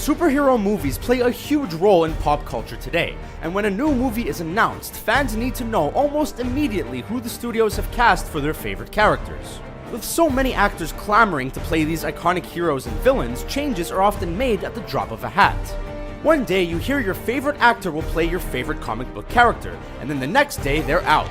Superhero movies play a huge role in pop culture today, and when a new movie is announced, fans need to know almost immediately who the studios have cast for their favorite characters. With so many actors clamoring to play these iconic heroes and villains, changes are often made at the drop of a hat. One day you hear your favorite actor will play your favorite comic book character, and then the next day they're out.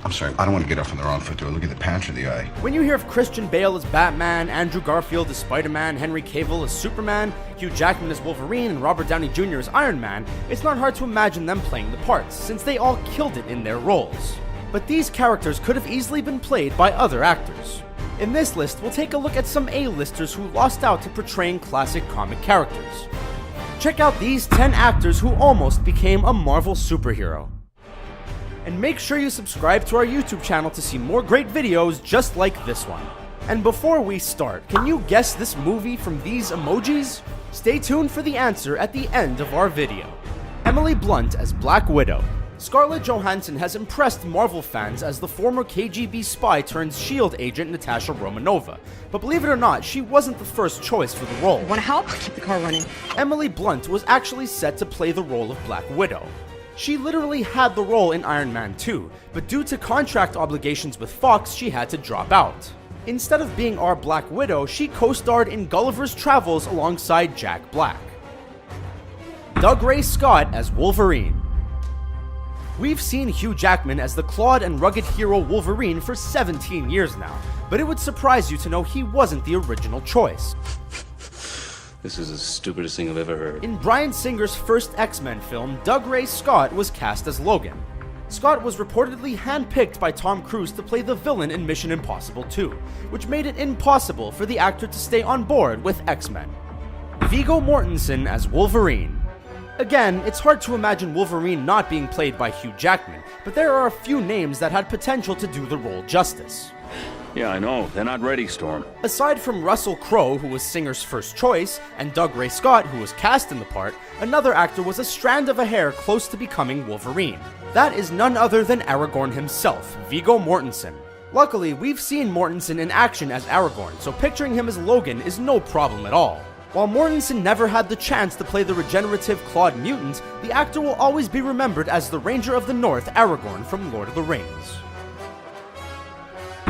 I'm sorry, I don't want to get off on the wrong foot. Do I look at the pants or the eye? When you hear of Christian Bale as Batman, Andrew Garfield as Spider-Man, Henry Cavill as Superman, Hugh Jackman as Wolverine, and Robert Downey Jr. as Iron Man, it's not hard to imagine them playing the parts, since they all killed it in their roles. But these characters could have easily been played by other actors. In this list, we'll take a look at some A-listers who lost out to portraying classic comic characters. Check out these 10 actors who almost became a Marvel superhero. And make sure you subscribe to our YouTube channel to see more great videos just like this one. And before we start, can you guess this movie from these emojis? Stay tuned for the answer at the end of our video. Emily Blunt as Black Widow. Scarlett Johansson has impressed Marvel fans as the former KGB spy turned S.H.I.E.L.D. agent Natasha Romanova. But believe it or not, she wasn't the first choice for the role. Want to help? Keep the car running. Emily Blunt was actually set to play the role of Black Widow. She literally had the role in Iron Man 2, but due to contract obligations with Fox, she had to drop out. Instead of being our Black Widow, she co-starred in Gulliver's Travels alongside Jack Black. Dougray Scott as Wolverine. We've seen Hugh Jackman as the clawed and rugged hero Wolverine for 17 years now, but it would surprise you to know he wasn't the original choice. This is the stupidest thing I've ever heard. In Bryan Singer's first X-Men film, Dougray Scott was cast as Logan. Scott was reportedly handpicked by Tom Cruise to play the villain in Mission Impossible 2, which made it impossible for the actor to stay on board with X-Men. Viggo Mortensen as Wolverine. Again, it's hard to imagine Wolverine not being played by Hugh Jackman, but there are a few names that had potential to do the role justice. Yeah, I know. They're not ready, Storm. Aside from Russell Crowe, who was Singer's first choice, and Dougray Scott, who was cast in the part, another actor was a strand of a hair close to becoming Wolverine. That is none other than Aragorn himself, Viggo Mortensen. Luckily, we've seen Mortensen in action as Aragorn, so picturing him as Logan is no problem at all. While Mortensen never had the chance to play the regenerative clawed mutant, the actor will always be remembered as the Ranger of the North Aragorn from Lord of the Rings.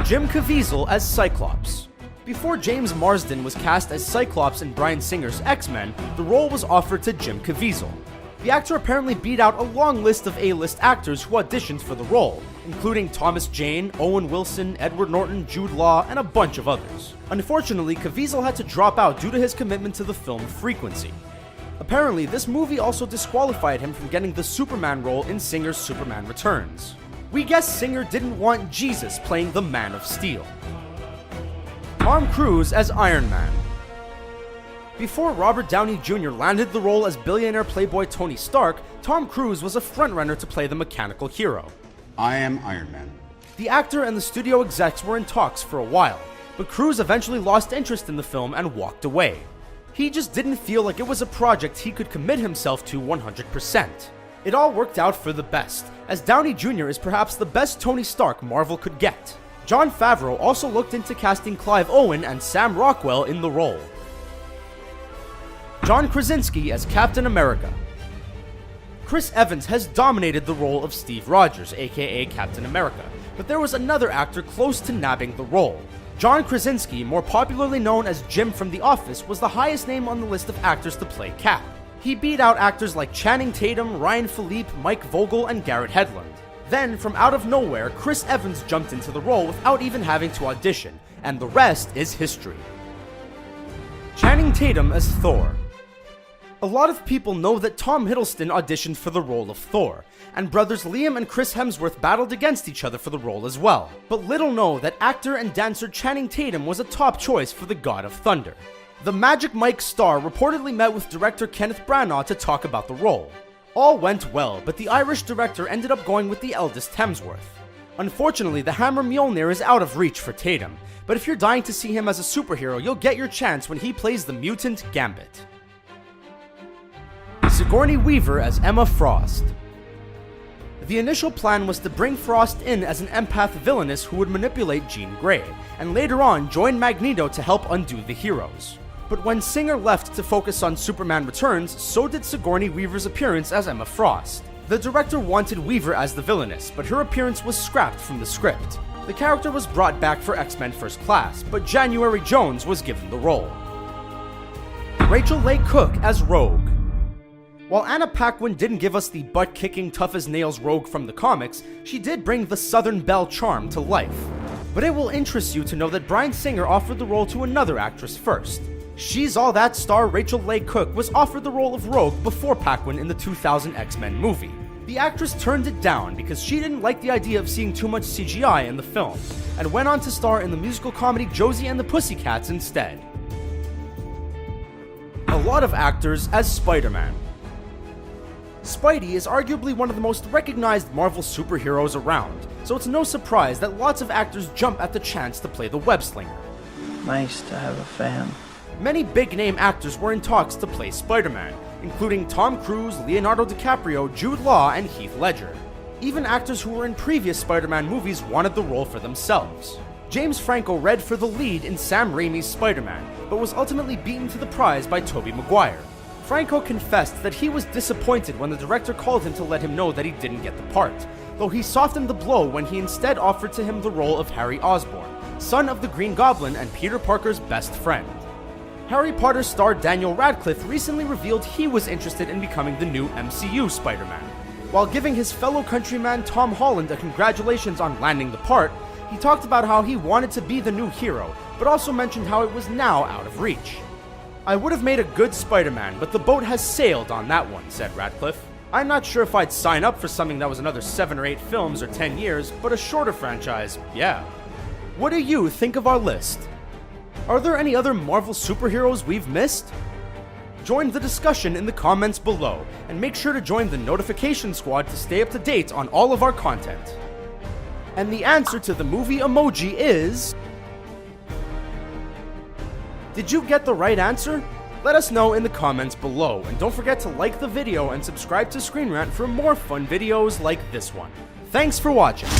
Jim Caviezel as Cyclops. Before James Marsden was cast as Cyclops in Bryan Singer's X-Men, the role was offered to Jim Caviezel. The actor apparently beat out a long list of A-list actors who auditioned for the role, including Thomas Jane, Owen Wilson, Edward Norton, Jude Law, and a bunch of others. Unfortunately, Caviezel had to drop out due to his commitment to the film Frequency. Apparently, this movie also disqualified him from getting the Superman role in Singer's Superman Returns. We guess Singer didn't want Jesus playing the Man of Steel. Tom Cruise as Iron Man. Before Robert Downey Jr. landed the role as billionaire playboy Tony Stark, Tom Cruise was a frontrunner to play the mechanical hero. I am Iron Man. The actor and the studio execs were in talks for a while, but Cruise eventually lost interest in the film and walked away. He just didn't feel like it was a project he could commit himself to 100%. It all worked out for the best, as Downey Jr. is perhaps the best Tony Stark Marvel could get. Jon Favreau also looked into casting Clive Owen and Sam Rockwell in the role. John Krasinski as Captain America. Chris Evans has dominated the role of Steve Rogers, aka Captain America, but there was another actor close to nabbing the role. John Krasinski, more popularly known as Jim from The Office, was the highest name on the list of actors to play Cap. He beat out actors like Channing Tatum, Ryan Phillippe, Mike Vogel, and Garrett Hedlund. Then, from out of nowhere, Chris Evans jumped into the role without even having to audition, and the rest is history. Channing Tatum as Thor. A lot of people know that Tom Hiddleston auditioned for the role of Thor, and brothers Liam and Chris Hemsworth battled against each other for the role as well. But little know that actor and dancer Channing Tatum was a top choice for the God of Thunder. The Magic Mike star reportedly met with director Kenneth Branagh to talk about the role. All went well, but the Irish director ended up going with the eldest Hemsworth. Unfortunately, the Hammer Mjolnir is out of reach for Tatum, but if you're dying to see him as a superhero, you'll get your chance when he plays the mutant Gambit. Sigourney Weaver as Emma Frost. The initial plan was to bring Frost in as an empath villainess who would manipulate Jean Grey, and later on join Magneto to help undo the heroes. But when Singer left to focus on Superman Returns, so did Sigourney Weaver's appearance as Emma Frost. The director wanted Weaver as the villainess, but her appearance was scrapped from the script. The character was brought back for X-Men First Class, but January Jones was given the role. Rachel Leigh Cook as Rogue. While Anna Paquin didn't give us the butt-kicking, tough-as-nails Rogue from the comics, she did bring the Southern Belle charm to life. But it will interest you to know that Bryan Singer offered the role to another actress first. She's All That star Rachel Leigh Cook was offered the role of Rogue before Paquin in the 2000 X-Men movie. The actress turned it down because she didn't like the idea of seeing too much CGI in the film, and went on to star in the musical comedy Josie and the Pussycats instead. A lot of actors as Spider-Man. Spidey is arguably one of the most recognized Marvel superheroes around, so it's no surprise that lots of actors jump at the chance to play the web-slinger. Nice to have a fan. Many big-name actors were in talks to play Spider-Man, including Tom Cruise, Leonardo DiCaprio, Jude Law, and Heath Ledger. Even actors who were in previous Spider-Man movies wanted the role for themselves. James Franco read for the lead in Sam Raimi's Spider-Man, but was ultimately beaten to the prize by Tobey Maguire. Franco confessed that he was disappointed when the director called him to let him know that he didn't get the part, though he softened the blow when he instead offered to him the role of Harry Osborn, son of the Green Goblin and Peter Parker's best friend. Harry Potter star Daniel Radcliffe recently revealed he was interested in becoming the new MCU Spider-Man. While giving his fellow countryman Tom Holland a congratulations on landing the part, he talked about how he wanted to be the new hero, but also mentioned how it was now out of reach. "I would have made a good Spider-Man, but the boat has sailed on that one," said Radcliffe. "I'm not sure if I'd sign up for something that was another 7 or 8 films or 10 years, but a shorter franchise, yeah." What do you think of our list? Are there any other Marvel superheroes we've missed? Join the discussion in the comments below, and make sure to join the notification squad to stay up to date on all of our content. And the answer to the movie emoji is... Did you get the right answer? Let us know in the comments below, and don't forget to like the video and subscribe to Screen Rant for more fun videos like this one. Thanks for watching!